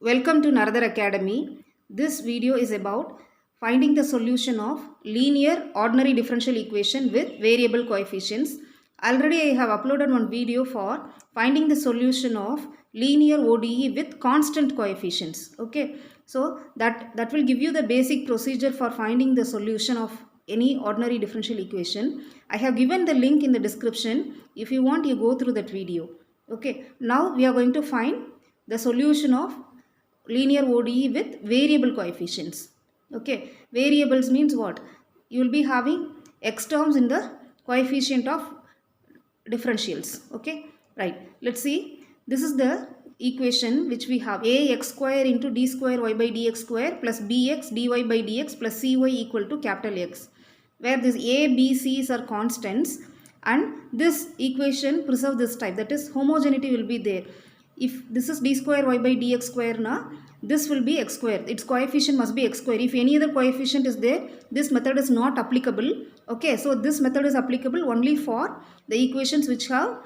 Welcome to Naradar Academy. This video is about finding the solution of linear ordinary differential equation with variable coefficients. Already I have uploaded one video for finding the solution of linear ODE with constant coefficients. Okay, so that will give you the basic procedure for finding the solution of any ordinary differential equation. I have given the link in the description. If you want, you go through that video. Okay, now we are going to find the solution of linear ODE with variable coefficients. Okay, variables means what? You will be having x terms in the coefficient of differentials. Okay, right. Let's see. This is the equation which we have: ax square into d square y by dx square plus bx dy by dx plus cy equal to capital X, where this a, b, c's are constants, and this equation preserve this type, that is homogeneity will be there. If this is d square y by dx square, na, this will be x square, its coefficient must be x square. If any other coefficient is there, this method is not applicable. Okay, so this method is applicable only for the equations which have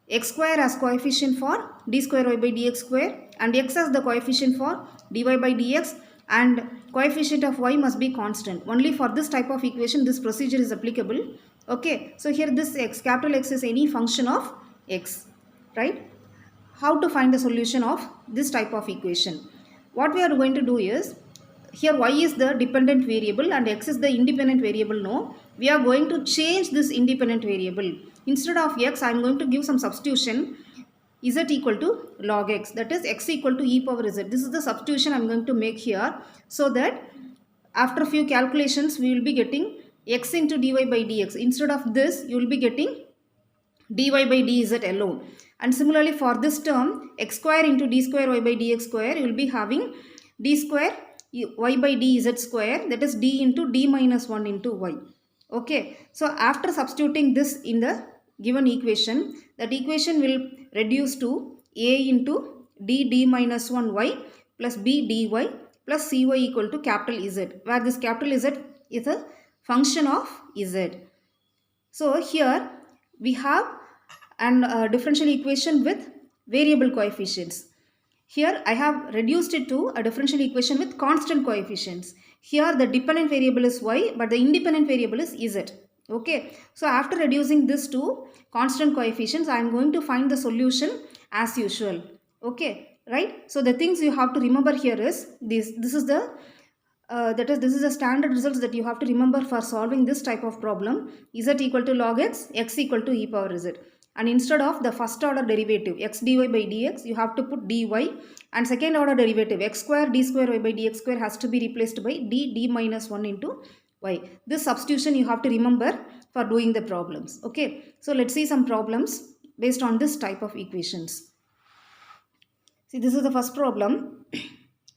x square as coefficient for d square y by dx square and x as the coefficient for dy by dx, and coefficient of y must be constant. Only for this type of equation this procedure is applicable. Okay, so here this x, capital X, is any function of x, right? How to find the solution of this type of equation? What we are going to do is, here y is the dependent variable and x is the independent variable. No, we are going to change this independent variable. Instead of x, I am going to give some substitution, z equal to log x, that is x equal to e power z. This is the substitution I am going to make here, so that after a few calculations we will be getting x into dy by dx. Instead of this, you will be getting dy by dz alone. And similarly for this term, x square into d square y by dx square, you will be having d square y by dz square, that is d into d minus 1 into y. Okay, so after substituting this in the given equation, that equation will reduce to a into d minus 1 y plus b dy plus cy equal to capital Z, where this capital Z is a function of z. So here we have a differential equation with variable coefficients. Here I have reduced it to a differential equation with constant coefficients. Here the dependent variable is y, but the independent variable is z. Okay, so after reducing this to constant coefficients, I am going to find the solution as usual. Okay, right? So the things you have to remember here is this is the this is the standard results that you have to remember for solving this type of problem. Z equal to log x, x equal to e power z. And instead of the first order derivative x dy by dx, you have to put dy, and second order derivative x square d square y by dx square has to be replaced by d minus 1 into y. This substitution you have to remember for doing the problems. Okay, so let's see some problems based on this type of equations. See, this is the first problem.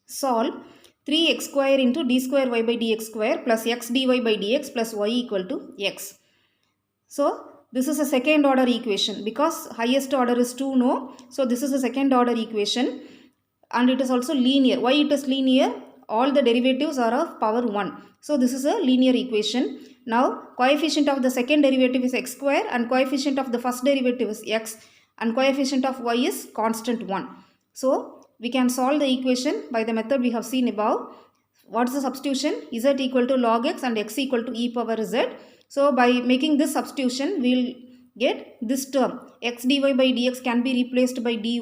Solve 3x square into d square y by dx square plus x dy by dx plus y equal to x. So this is a second order equation because highest order is 2, no. So this is a second order equation and it is also linear. Why it is linear? All the derivatives are of power 1. So this is a linear equation. Now coefficient of the second derivative is x square and coefficient of the first derivative is x and coefficient of y is constant 1. So we can solve the equation by the method we have seen above. What is the substitution? Z equal to log x and x equal to e power z. So by making this substitution, we will get this term x dy by dx can be replaced by dy,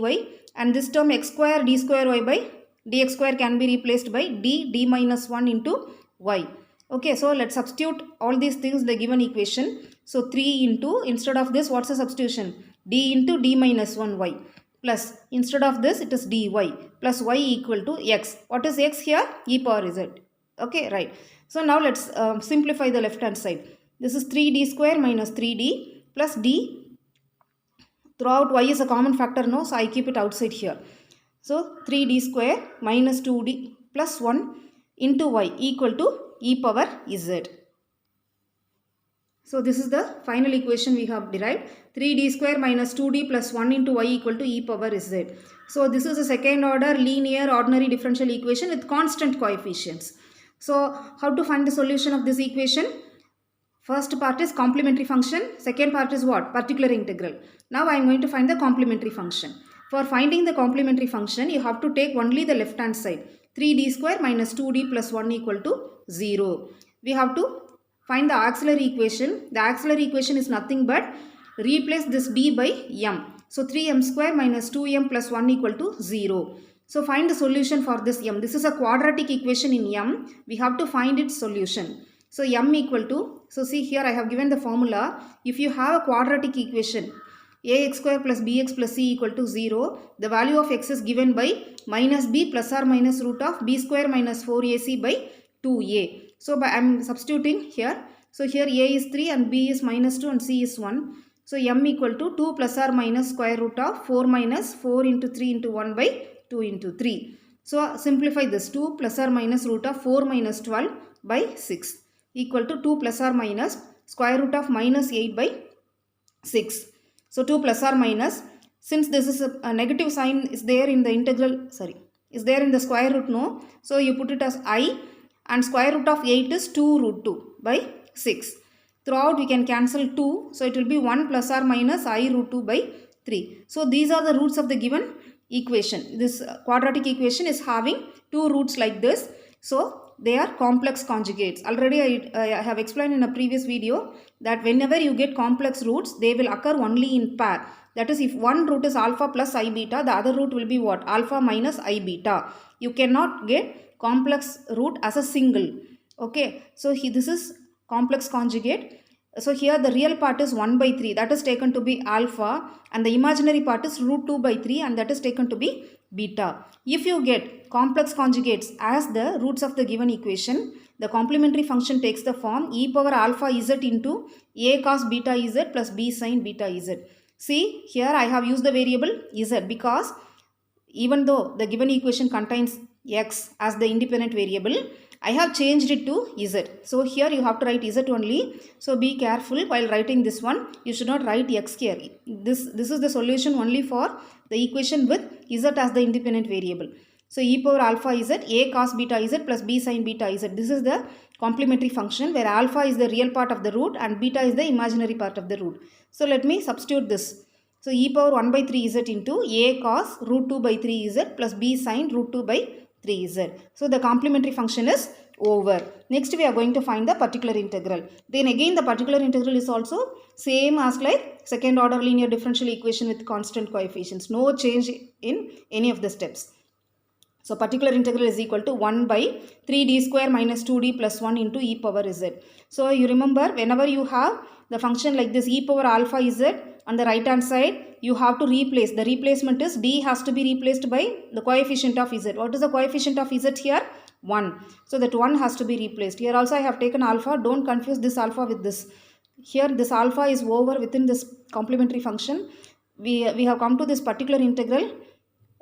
and this term x square d square y by dx square can be replaced by d minus 1 into y. Okay, so let's substitute all these things in the given equation. So 3 into, instead of this, what's the substitution? D into d minus 1 y plus, instead of this it is dy plus y equal to x. What is x here? E power z. Okay, right. So now let's simplify the left hand side. This is 3d square minus 3d plus d. Throughout y is a common factor, no, so I keep it outside here. So 3d square minus 2d plus 1 into y equal to e power z. So this is the final equation we have derived. 3d square minus 2d plus 1 into y equal to e power z. So this is a second order linear ordinary differential equation with constant coefficients. So how to find the solution of this equation? First part is complementary function. Second part is what? Particular integral. Now I am going to find the complementary function. For finding the complementary function, you have to take only the left hand side. 3d square minus 2d plus 1 equal to 0. We have to find the auxiliary equation. The auxiliary equation is nothing but replace this d by m. So 3m square minus 2m plus 1 equal to 0. So find the solution for this m. This is a quadratic equation in m. We have to find its solution. So m equal to, so see here I have given the formula. If you have a quadratic equation, ax square plus bx plus c equal to 0, the value of x is given by minus b plus or minus root of b square minus 4ac by 2a. So I am substituting here. So here a is 3 and b is minus 2 and c is 1. So m equal to 2 plus or minus square root of 4 minus 4 into 3 into 1 by 2 into 3. So simplify this. 2 plus or minus root of 4 minus 12 by 6 equal to 2 plus or minus square root of minus 8 by 6. So 2 plus or minus, since this is a negative sign is there in the integral, is there in the square root, no. So you put it as I, and square root of 8 is 2 root 2 by 6. Throughout we can cancel 2. So it will be 1 plus or minus I root 2 by 3. So these are the roots of the given equation. This quadratic equation is having two roots like this. So they are complex conjugates. Already I have explained in a previous video that whenever you get complex roots, they will occur only in pair. That is, if one root is alpha plus I beta, the other root will be what? Alpha minus I beta. You cannot get complex root as a single. Okay, so this is complex conjugate. So here the real part is 1 by 3, that is taken to be alpha, and the imaginary part is root 2 by 3, and that is taken to be beta. If you get complex conjugates as the roots of the given equation, the complementary function takes the form e power alpha z into a cos beta z plus b sin beta z. See, here I have used the variable z because even though the given equation contains x as the independent variable, I have changed it to z. So here you have to write z only. So be careful while writing this one. You should not write x here. This is the solution only for the equation with z as the independent variable. So e power alpha z, a cos beta z plus b sin beta z. This is the complementary function where alpha is the real part of the root and beta is the imaginary part of the root. So let me substitute this. So e power 1 by 3z into a cos root 2 by 3z plus b sin root 2 by 3z. So the complementary function is over. Next we are going to find the particular integral. Then again the particular integral is also same as like second order linear differential equation with constant coefficients. No change in any of the steps. So particular integral is equal to 1 by 3d square minus 2d plus 1 into e power z. So you remember, whenever you have the function like this e power alpha z on the right hand side, you have to replace. The replacement is d has to be replaced by the coefficient of z. What is the coefficient of z here? 1. So that 1 has to be replaced. Here also I have taken alpha. Don't confuse this alpha with this. Here this alpha is over within this complementary function. We have come to this particular integral.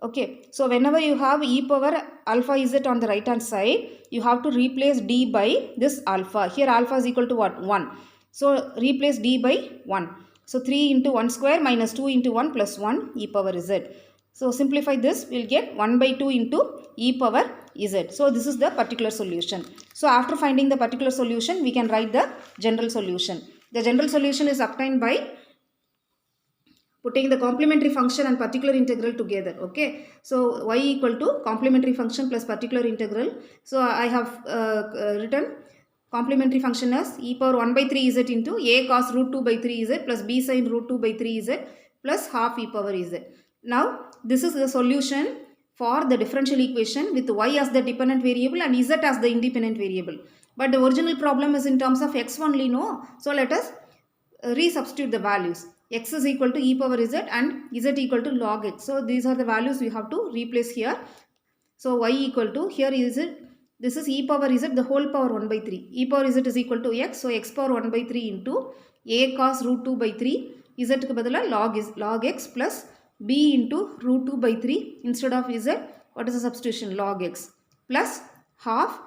Okay, so whenever you have e power alpha z on the right hand side, you have to replace d by this alpha. Here alpha is equal to what? 1. So replace d by 1. So 3 into 1 square minus 2 into 1 plus 1 e power z. So simplify this, we will get 1 by 2 into e power z. So this is the particular solution. So after finding the particular solution, we can write the general solution. The general solution is obtained by putting the complementary function and particular integral together. Okay, so y equal to complementary function plus particular integral. So I have written complementary function as e power 1 by 3z into a cos root 2 by 3z plus b sin root 2 by 3z plus half e power z. Now this is the solution for the differential equation with y as the dependent variable and z as the independent variable. But the original problem is in terms of x only, no? So let us resubstitute the values. X is equal to e power z and z equal to log x. So these are the values we have to replace here. So y equal to, here is it, this is e power z the whole power 1 by 3. E power z is equal to x. So x power 1 by 3 into a cos root 2 by 3. Z ku badala log x plus b into root 2 by 3 instead of z. What is the substitution? Log x plus half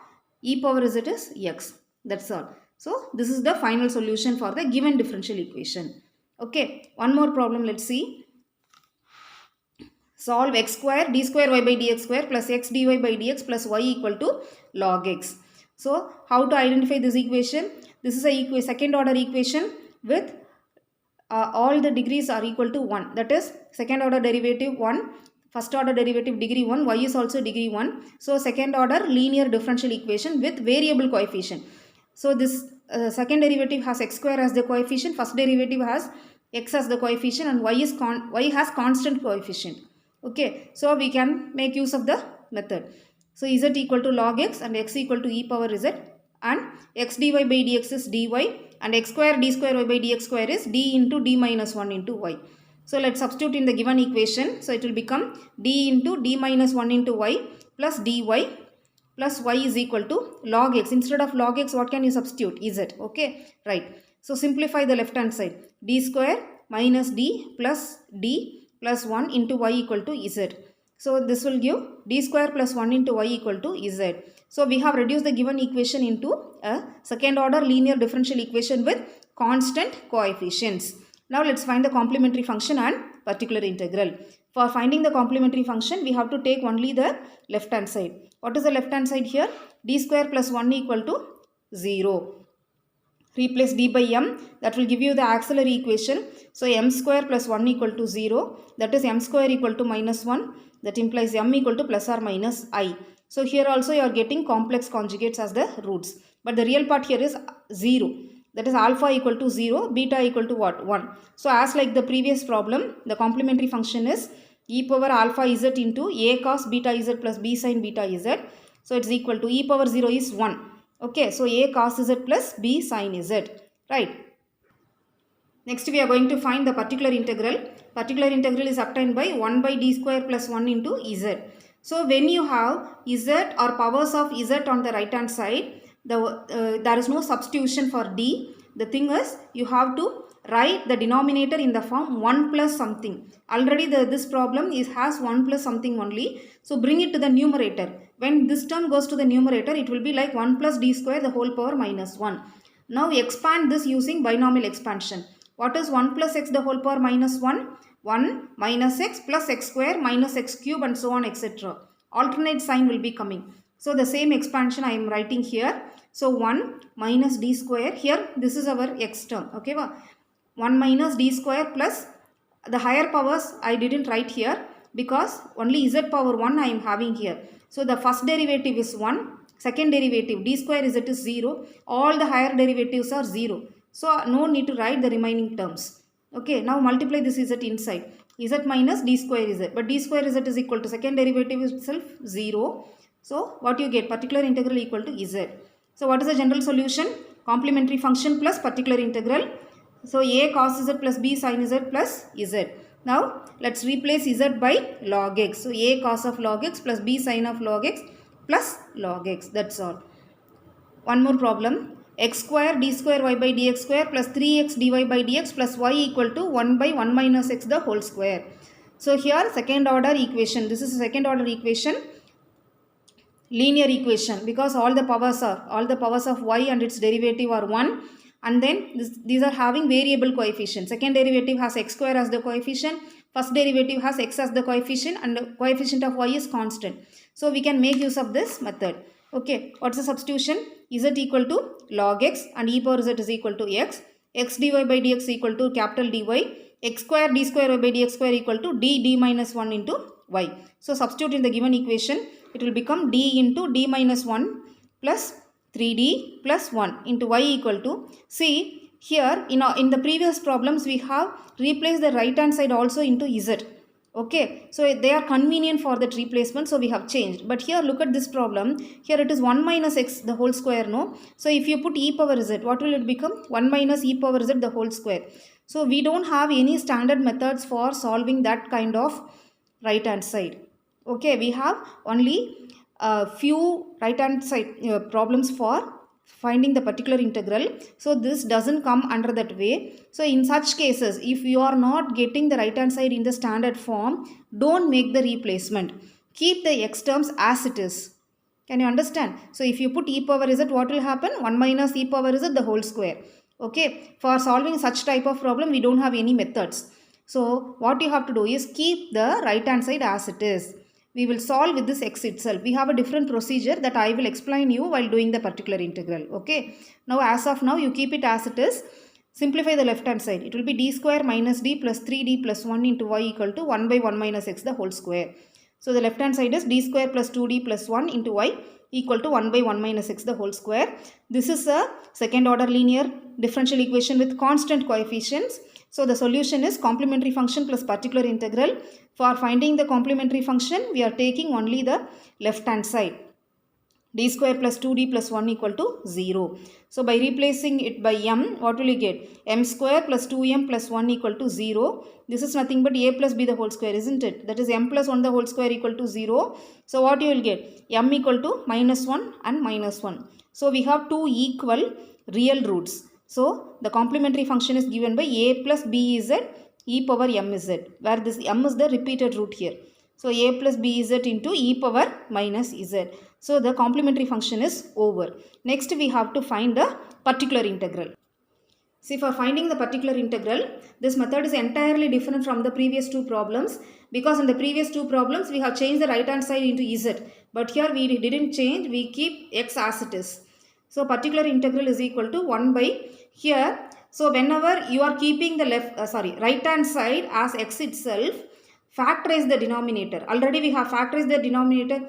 e power z is x. That's all. So this is the final solution for the given differential equation. Okay, one more problem, let's see. Solve x square d square y by dx square plus x dy by dx plus y equal to log x. So how to identify this equation? This is a second order equation with all the degrees are equal to 1. That is second order derivative 1, first order derivative degree 1, y is also degree 1. So second order linear differential equation with variable coefficient. So this second derivative has x square as the coefficient, first derivative has x as the coefficient, and y has constant coefficient. Okay, so we can make use of the method. So z equal to log x and x equal to e power z, and x dy by dx is dy, and x square d square y by dx square is d into d minus 1 into y. So let's substitute in the given equation. So it will become d into d minus 1 into y plus dy plus y is equal to log x. Instead of log x, what can you substitute? Z. Okay, right. So simplify the left hand side. D square minus d plus 1 into y equal to z. So this will give d square plus 1 into y equal to z. So we have reduced the given equation into a second order linear differential equation with constant coefficients. Now let's find the complementary function and particular integral. For finding the complementary function, we have to take only the left hand side. What is the left hand side here? D square plus 1 equal to 0. Replace d by m, that will give you the auxiliary equation. So m square plus 1 equal to 0, that is m square equal to minus 1, that implies m equal to plus or minus I. So here also you are getting complex conjugates as the roots, but the real part here is 0. That is alpha equal to 0, beta equal to what? 1. So as like the previous problem, the complementary function is e power alpha z into a cos beta z plus b sin beta z. So it's equal to e power 0 is 1. Okay, so a cos z plus b sin z, right? Next we are going to find the particular integral. Particular integral is obtained by 1 by d square plus 1 into z. So when you have z or powers of z on the right hand side, there is no substitution for d. The thing is, you have to write the denominator in the form 1 plus something. Already this problem has 1 plus something only. So bring it to the numerator. When this term goes to the numerator, it will be like 1 plus d square the whole power minus 1. Now expand this using binomial expansion. What is 1 plus x the whole power minus 1? 1 minus x plus x square minus x cube and so on, etc. Alternate sign will be coming. So the same expansion I am writing here. So 1 minus d square, here this is our x term. Okay, 1 minus d square plus the higher powers I didn't write here because only z power 1 I am having here. So the first derivative is 1, second derivative d square z is 0, all the higher derivatives are 0. So no need to write the remaining terms. Okay, now multiply this z inside. Z minus d square z, but d square z is equal to second derivative itself 0. So what you get? Particular integral equal to z. So what is the general solution? Complementary function plus particular integral. So a cos z plus b sin z plus z. Now let's replace z by log x. So a cos of log x plus b sin of log x plus log x. That's all. One more problem. X square d square y by dx square plus 3x dy by dx plus y equal to 1 by 1 minus x the whole square. So here second order equation. This is a second order equation. Linear equation, because all the powers of y and its derivative are 1, and then these are having variable coefficient. Second derivative has x square as the coefficient, first derivative has x as the coefficient, and the coefficient of y is constant. So we can make use of this method. Okay, what's the substitution? Z equal to log x and e power z is equal to x. X dy by dx equal to capital dy. X square d square y by dx square equal to d minus 1 into y. So substitute in the given equation. It will become d into d minus 1 plus 3d plus 1 into y equal to, see here in the previous problems we have replaced the right hand side also into z. Okay, so they are convenient for that replacement, so we have changed. But here look at this problem. Here it is 1 minus x the whole square, no? So if you put e power z, what will it become? 1 minus e power z the whole square. So we don't have any standard methods for solving that kind of right hand side. Okay, we have only a few right hand side problems for finding the particular integral. So this doesn't come under that way. So in such cases, if you are not getting the right hand side in the standard form, don't make the replacement. Keep the x terms as it is. Can you understand? So if you put e power z, what will happen? 1 minus e power z the whole square. Okay, for solving such type of problem, we don't have any methods. So what you have to do is keep the right hand side as it is. We will solve with this x itself. We have a different procedure that I will explain you while doing the particular integral. Okay. Now as of now, you keep it as it is. Simplify the left hand side. It will be d square minus d plus 3d plus 1 into y equal to 1 by 1 minus x the whole square. So the left hand side is d square plus 2d plus 1 into y equal to 1 by 1 minus x the whole square. This is a second order linear differential equation with constant coefficients. So the solution is complementary function plus particular integral. For finding the complementary function, we are taking only the left hand side. D square plus 2d plus 1 equal to 0. So by replacing it by m, what will you get? M square plus 2m plus 1 equal to 0. This is nothing but a plus b the whole square, isn't it? That is m plus 1 the whole square equal to 0. So what you will get? M equal to minus 1 and minus 1. So we have two equal real roots. So the complementary function is given by a plus b z e power m z, where this m is the repeated root here. So a plus b z into e power minus z. So the complementary function is over. Next we have to find the particular integral. See, for finding the particular integral, this method is entirely different from the previous two problems, because in the previous two problems we have changed the right hand side into z, but here we didn't change, we keep x as it is. So particular integral is equal to 1 by here. So whenever you are keeping the right hand side as x itself, factorize the denominator. Already we have factorized the denominator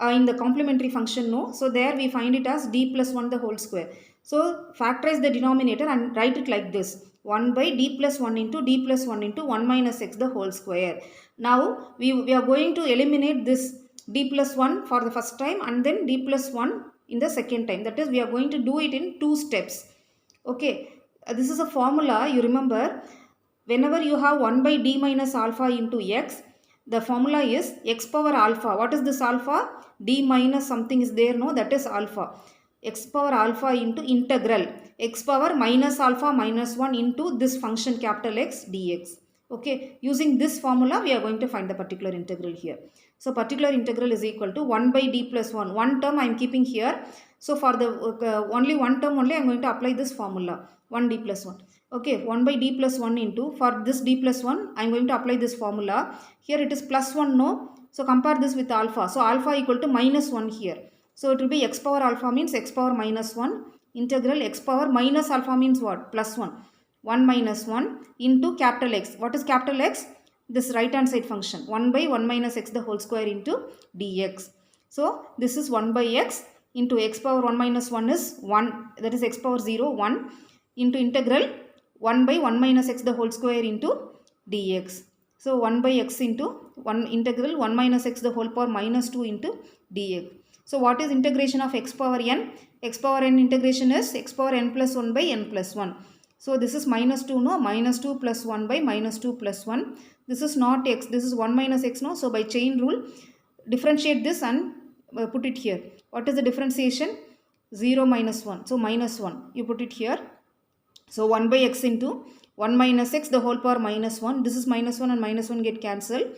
in the complementary function, no? So there we find it as d plus 1 the whole square. So factorize the denominator and write it like this: 1 by d plus 1 into d plus 1 into 1 minus x the whole square. Now we are going to eliminate this d plus 1 for the first time and then d plus 1 in the second time. That is, we are going to do it in two steps. Okay, this is a formula, you remember. Whenever you have 1 by d minus alpha into x, the formula is x power alpha. What is this alpha? D minus something is there, no? That is alpha. X power alpha into integral x power minus alpha minus 1 into this function capital X dx. Okay, using this formula we are going to find the particular integral here. So particular integral is equal to 1 by d plus 1. One term I am keeping here. So for the only one term only I am going to apply this formula, 1 d plus 1. Okay, 1 by d plus 1 into, for this d plus 1 I am going to apply this formula. Here it is plus 1, no? So compare this with alpha. So alpha equal to minus 1 here. So it will be x power alpha means x power minus 1 integral x power minus alpha means what? Plus 1. 1 minus 1 into capital X. What is capital X? This right hand side function. 1 by 1 minus x the whole square into dx. So this is 1 by x into x power 1 minus 1 is 1. That is x power 0, 1 into integral 1 by 1 minus x the whole square into dx. So 1 by x into 1 integral 1 minus x the whole power minus 2 into dx. So what is integration of x power n? X power n integration is x power n plus 1 by n plus 1. So this is minus 2, no? Minus 2 plus 1 by minus 2 plus 1. This is not x. This is 1 minus x, no? So by chain rule, differentiate this and put it here. What is the differentiation? 0 minus 1. So minus 1. You put it here. So 1 by x into 1 minus x the whole power minus 1. This is minus 1 and minus 1 get cancelled.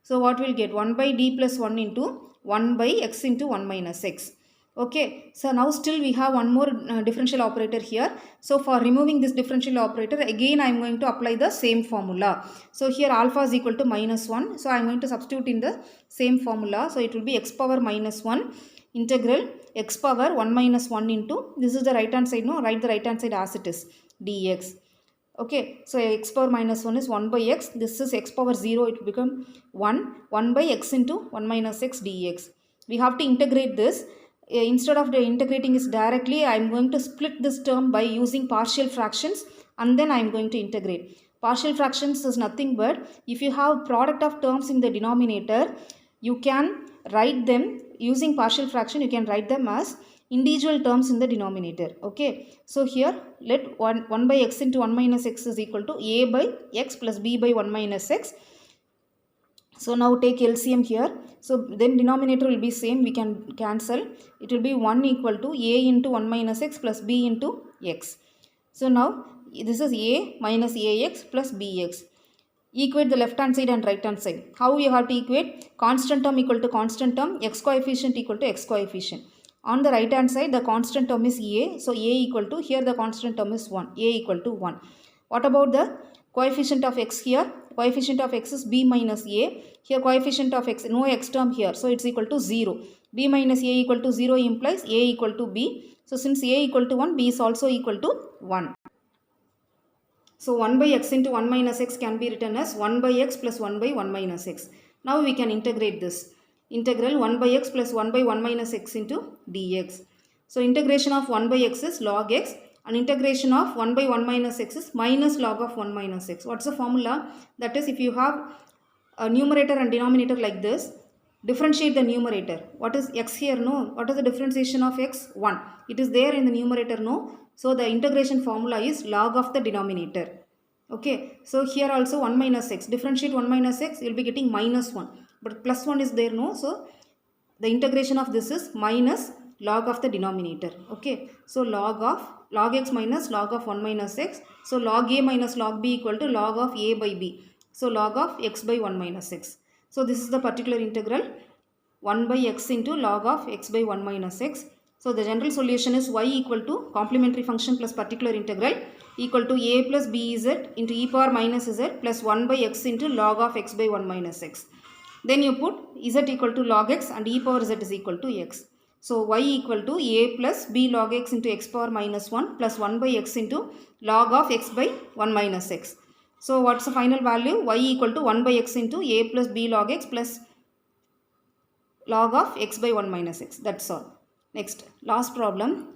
So what will get? 1 by d plus 1 into 1 by x into 1 minus x. Okay, so now still we have one more differential operator here. So for removing this differential operator, again I am going to apply the same formula. So here alpha is equal to minus 1. So I am going to substitute in the same formula. So it will be x power minus 1 integral x power 1 minus 1 into, this is the right hand side, no? Write the right hand side as it is, dx. Okay, so x power minus 1 is 1 by x. This is x power 0, it will become 1 by x into 1 minus x dx. We have to integrate this. Instead of integrating this directly, I am going to split this term by using partial fractions and then I am going to integrate. Partial fractions is nothing but if you have product of terms in the denominator, you can write them using partial fraction, you can write them as individual terms in the denominator. Okay, so here let 1 by x into 1 minus x is equal to a by x plus b by 1 minus x. So now take LCM here. So then denominator will be same, we can cancel. It will be 1 equal to a into 1 minus x plus b into x. So now this is a minus ax plus bx. Equate the left hand side and right hand side. How you have to equate? Constant term equal to constant term, x coefficient equal to x coefficient. On the right hand side the constant term is a. So a equal to, here the constant term is 1. A equal to 1. What about the coefficient of x here? Coefficient of x is b minus a. Here coefficient of x, no x term here. So it's equal to 0. b minus a equal to 0 implies a equal to b. So since a equal to 1, b is also equal to 1. So 1 by x into 1 minus x can be written as 1 by x plus 1 by 1 minus x. Now we can integrate this. Integral 1 by x plus 1 by 1 minus x into dx. So integration of 1 by x is log x and integration of 1 by 1 minus x is minus log of 1 minus x. What's the formula? That is, if you have a numerator and denominator like this, differentiate the numerator. What is x here? No. What is the differentiation of x? 1. It is there in the numerator. No. So the integration formula is log of the denominator. Okay. So here also 1 minus x. Differentiate 1 minus x. You will be getting minus 1. But plus 1 is there. No. So the integration of this is minus log of the denominator. Okay. So log x minus log of 1 minus x. So log a minus log b equal to log of a by b. So log of x by 1 minus x. So this is the particular integral 1 by x into log of x by 1 minus x. So the general solution is y equal to complementary function plus particular integral equal to a plus bz into e power minus z plus 1 by x into log of x by 1 minus x. Then you put z equal to log x and e power z is equal to x. So y equal to a plus b log x into x power minus 1 plus 1 by x into log of x by 1 minus x. So what's the final value? Y equal to 1 by x into a plus b log x plus log of x by 1 minus x. That's all. Next, last problem.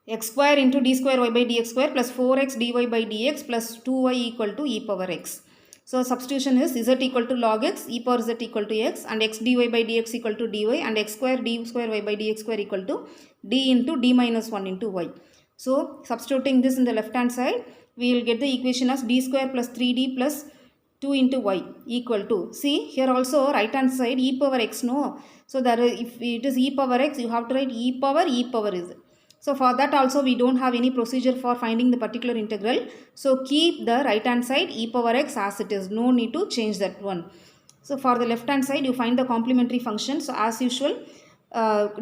X square into d square y by dx square plus 4x dy by dx plus 2y equal to e power x. So substitution is z equal to log x, e power z equal to x, and x dy by dx equal to dy, and x square d square y by dx square equal to d into d minus 1 into y. So substituting this in the left hand side, we will get the equation as d square plus 3d plus 2 into y equal to, see here also right hand side e power x, no. So that if it is e power x, you have to write e power is. So for that also we don't have any procedure for finding the particular integral. So keep the right hand side e power x as it is. No need to change that one. So for the left hand side you find the complementary function. So as usual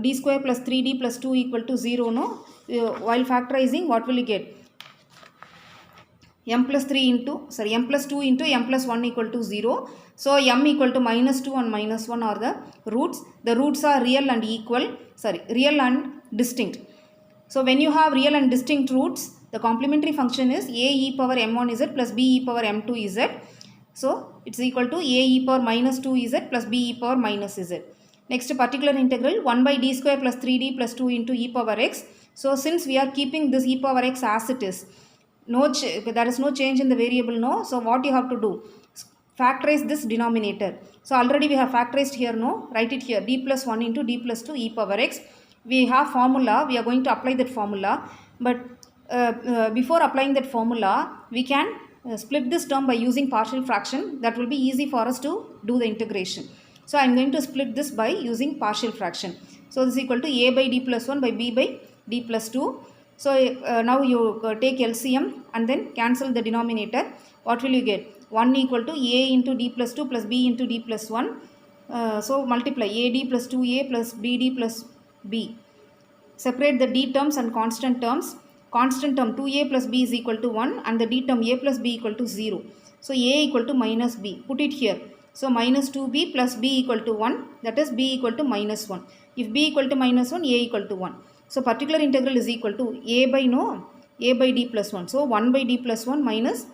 d square plus 3d plus 2 equal to 0, no. While factorizing, what will you get? m plus 2 into m plus 1 equal to 0. So m equal to minus 2 and minus 1 are the roots. The roots are real and real and distinct. So when you have real and distinct roots, the complementary function is a e power m1z plus b e power m2z. So it's equal to a e power minus 2z plus b e power minus z. Next, particular integral 1 by d square plus 3d plus 2 into e power x. So since we are keeping this e power x as it is, there is no change in the variable, no. So what you have to do? Factorize this denominator. So already we have factorized here, no. Write it here, d plus 1 into d plus 2 e power x. We have formula, we are going to apply that formula. But before applying that formula, we can split this term by using partial fraction. That will be easy for us to do the integration. So I am going to split this by using partial fraction. So this is equal to a by d plus 1 by b by d plus 2. So now you take LCM and then cancel the denominator. What will you get? 1 equal to a into d plus 2 plus b into d plus 1. So multiply ad plus 2a plus bd plus b. Separate the d terms and constant terms. Constant term 2a plus b is equal to 1 and the d term a plus b equal to 0. So a equal to minus b. Put it here. So minus 2b plus b equal to 1, that is b equal to minus 1. If b equal to minus 1, a equal to 1. So particular integral is equal to a by d plus 1. So 1 by d plus 1 minus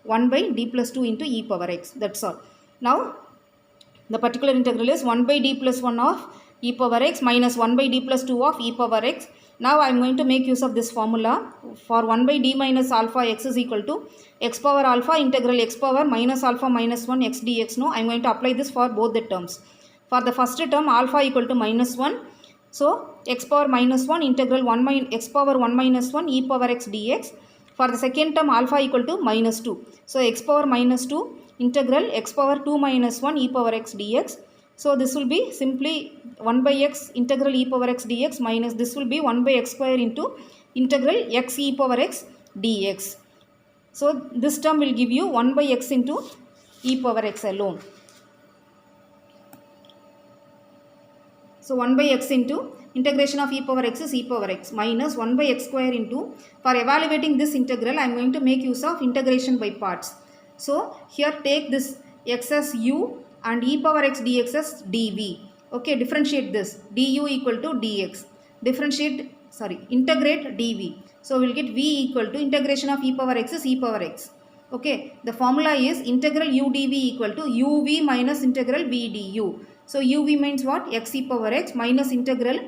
1 by d plus 2 into e power x. That's all. Now the particular integral is 1 by d plus 1 of e power x minus 1 by d plus 2 of e power x. Now I am going to make use of this formula. For 1 by d minus alpha x is equal to x power alpha integral x power minus alpha minus 1 x dx. No, I am going to apply this for both the terms. For the first term, alpha equal to minus 1. So x power minus 1 integral x power 1 minus 1 e power x dx. For the second term, alpha equal to minus 2. So x power minus 2 integral x power 2 minus 1 e power x dx. So this will be simply 1 by x integral e power x dx minus this will be 1 by x square into integral x e power x dx. So this term will give you 1 by x into e power x alone. So 1 by x into integration of e power x is e power x minus 1 by x square into, for evaluating this integral I am going to make use of integration by parts. So here take this x as u and e power x dx as dv. Okay, differentiate this du equal to dx. Integrate dv. So we'll get v equal to integration of e power x is e power x. Okay, the formula is integral u dv equal to uv minus integral v du. So uv means what? X e power x minus integral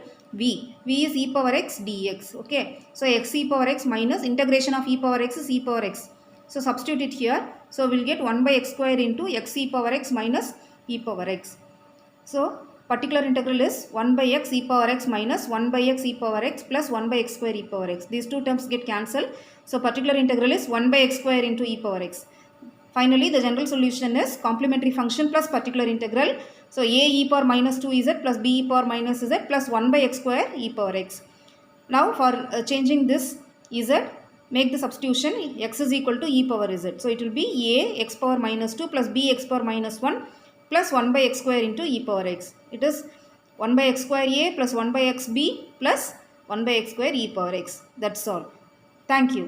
v. V is e power x dx. Okay, so x e power x minus integration of e power x is e power x. So substitute it here. So we'll get 1 by x square into x e power x minus e power x. So particular integral is 1 by x e power x minus 1 by x e power x plus 1 by x square e power x. These two terms get cancelled. So particular integral is 1 by x square into e power x. Finally, the general solution is complementary function plus particular integral. So a e power minus 2z plus b e power minus z plus 1 by x square e power x. Now for changing this z, make the substitution x is equal to e power z. So it will be a x power minus 2 plus b x power minus 1 plus 1 by x square into e power x. It is 1 by x square a plus 1 by x b plus 1 by x square e power x. That's all. Thank you.